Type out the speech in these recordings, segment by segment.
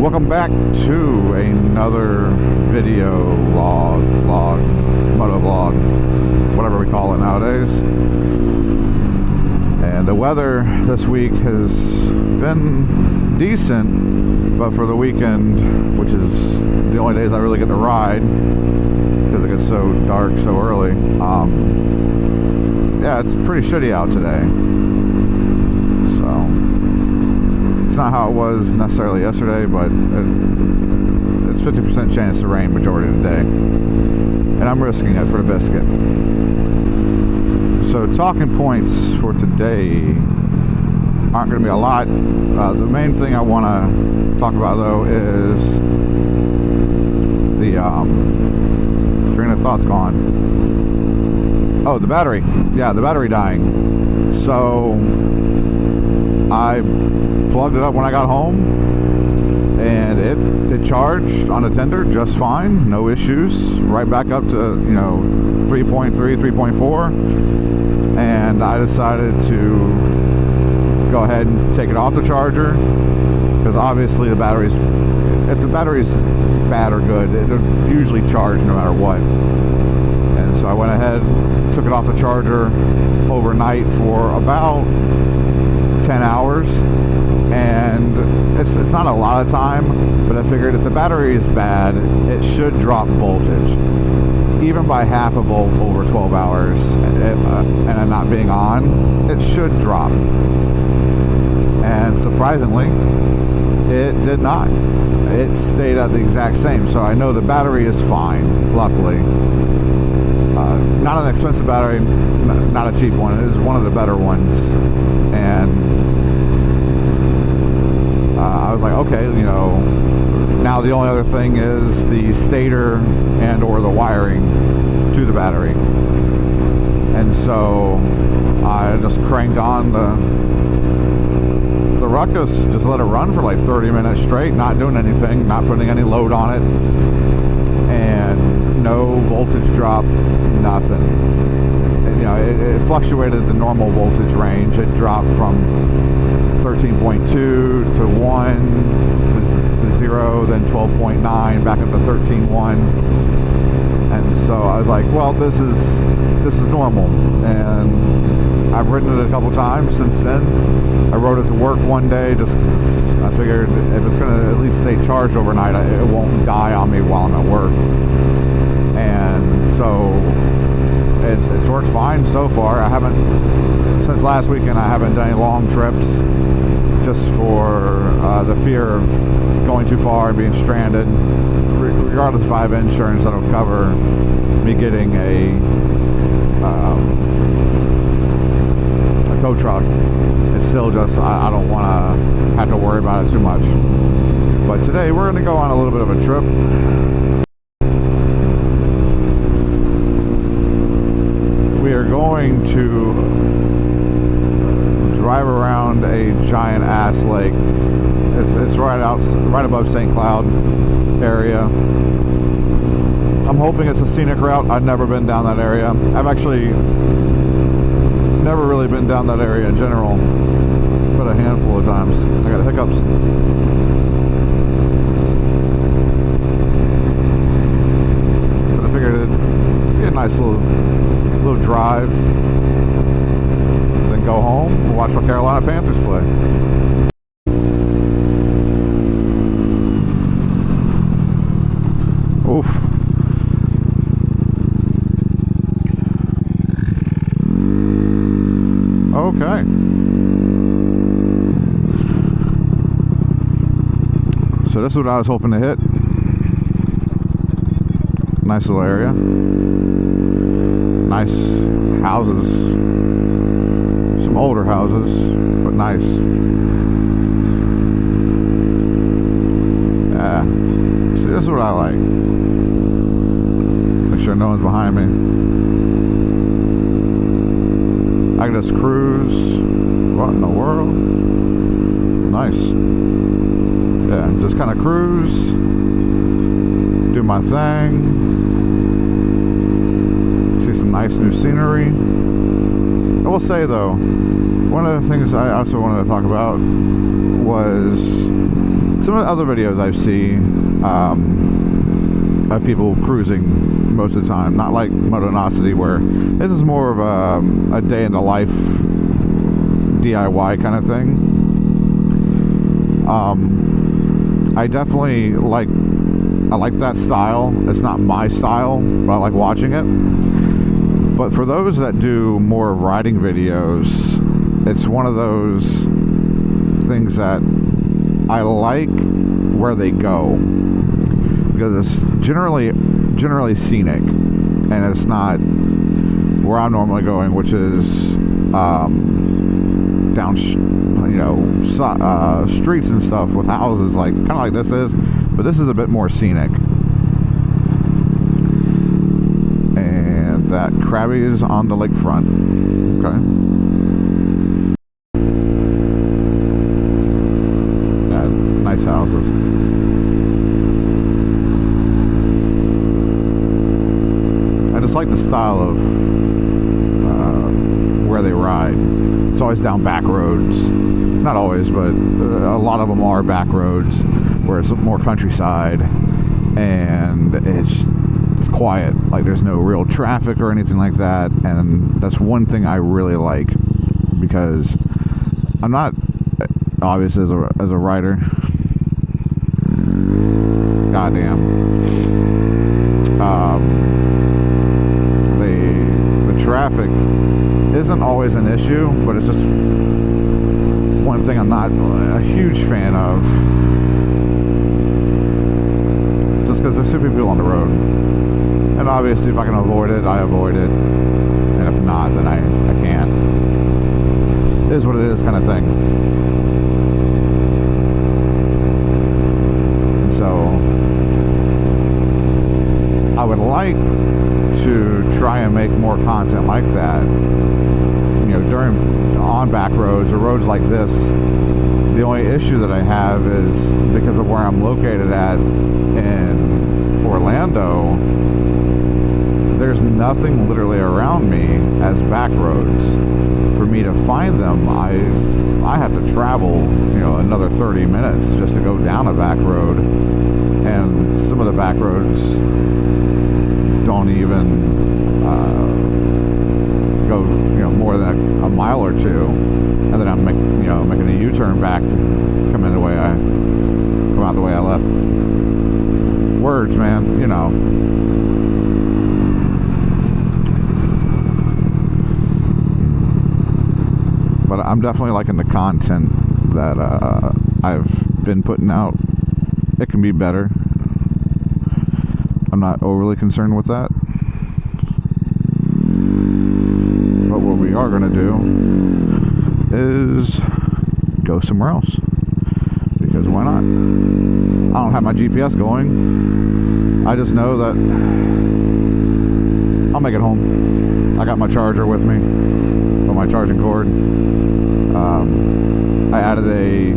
Welcome back to another video motovlog, whatever we call it nowadays. And the weather this week has been decent, but for the weekend, which is the only days I really get to ride because it gets so dark so early, yeah, it's pretty shitty out today. So it's not how it was necessarily yesterday, but it's 50% chance to rain majority of the day, and I'm risking it for the biscuit. So talking points for today aren't going to be a lot. The main thing I want to talk about though is the train of thought's gone. Oh, the battery. Yeah, the battery dying. So I plugged it up when I got home, and it charged on the tender just fine, no issues, right back up to 3.3, 3.4, and I decided to go ahead and take it off the charger, because obviously if the battery's bad or good, it'll usually charge no matter what. And so I went ahead, took it off the charger overnight for about 10 hours, and it's not a lot of time, but I figured if the battery is bad, it should drop voltage even by half a volt over 12 hours, and it not being on, it should drop. And surprisingly, it did not. It stayed at the exact same, so I know the battery is fine, luckily. Not an expensive battery, not a cheap one. It is one of the better ones. And I was like, okay, now the only other thing is the stator and or the wiring to the battery. And so I just cranked on the ruckus, just let it run for like 30 minutes straight, not doing anything, not putting any load on it, and no voltage drop, nothing. It fluctuated the normal voltage range. It dropped from 13.2 to 1 to 0, then 12.9, back up to 13.1. And so I was like, well, this is normal. And I've ridden it a couple times since then. I rode it to work one day just because I figured if it's going to at least stay charged overnight, it won't die on me while I'm at work. And so it's worked fine so far. Since last weekend, I haven't done any long trips, just for the fear of going too far and being stranded. Regardless if I have insurance that'll cover me getting a tow truck, it's still just, I don't want to have to worry about it too much. But today we're going to go on a little bit of a trip. We are going to drive around a giant ass lake. It's right above St. Cloud area. I'm hoping it's a scenic route. I've never been down that area. I've actually never really been down that area in general, but a handful of times. I got hiccups. But I figured it'd be a nice little drive, then go home and watch my Carolina Panthers play. Oof. Okay. So this is what I was hoping to hit. Nice little area. Nice houses. Some older houses, but nice. Yeah. See, this is what I like. Make sure no one's behind me. I can just cruise. What in the world? Nice. Yeah, just kind of cruise, do my thing, see some nice new scenery. I will say though, one of the things I also wanted to talk about was Some of the other videos I see of people cruising most of the time, not like Motonosity, where this is more of a day in the life DIY kind of thing. I definitely like that style. It's not my style, but I like watching it. But for those that do more riding videos, it's one of those things that I like where they go, because it's generally scenic, and it's not where I'm normally going, which is down streets and stuff with houses, like kind of like this is, but this is a bit more scenic. And that Krabby is on the lakefront. Okay. Yeah, nice houses. I just like the style of where they ride. It's always down back roads. Not always, but a lot of them are back roads where it's more countryside, and it's quiet. Like, there's no real traffic or anything like that, and that's one thing I really like, because I'm not obvious as a rider. Goddamn. The traffic isn't always an issue, but it's just one thing I'm not a huge fan of, just because there's too many people on the road. And obviously, if I can avoid it, I avoid it, and if not, then I can't. It is what it is, kind of thing. And so I would like to try and make more content like that, on back roads or roads like this. The only issue that I have is because of where I'm located at in Orlando, there's nothing literally around me as back roads. For me to find them, I have to travel, another 30 minutes just to go down a back road, and some of the back roads don't even go, more than a mile or two, and then I'm making a U-turn back to come out the way I left. Words, man, But I'm definitely liking the content that I've been putting out. It can be better. I'm not overly concerned with that. But what we are going to do is go somewhere else. Because why not? I don't have my GPS going. I just know that I'll make it home. I got my charger with me, with my charging cord. I added a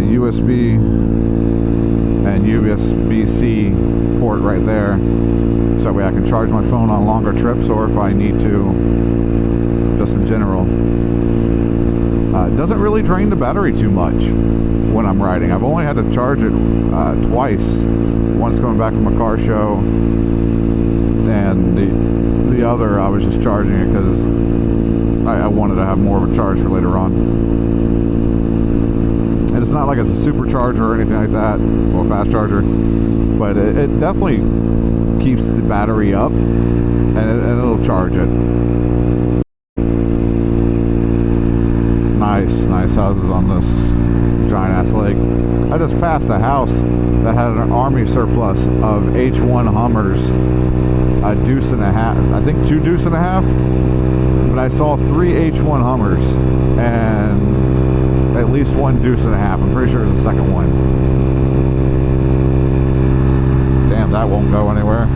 USB and USB-C port right there, so that way I can charge my phone on longer trips, or if I need to, just in general. It doesn't really drain the battery too much when I'm riding. I've only had to charge it twice. Once coming back from a car show, and the other I was just charging it because I wanted to have more of a charge for later on. And it's not like it's a supercharger or anything like that, or a fast charger, but it definitely keeps the battery up, and it'll charge it. Nice houses on this giant ass lake. I just passed a house that had an army surplus of H1 Hummers, a deuce and a half, I think 2 deuce and a half, but I saw 3 H1 Hummers and at least 1 deuce and a half. I'm pretty sure it's the second one. Damn, that won't go anywhere.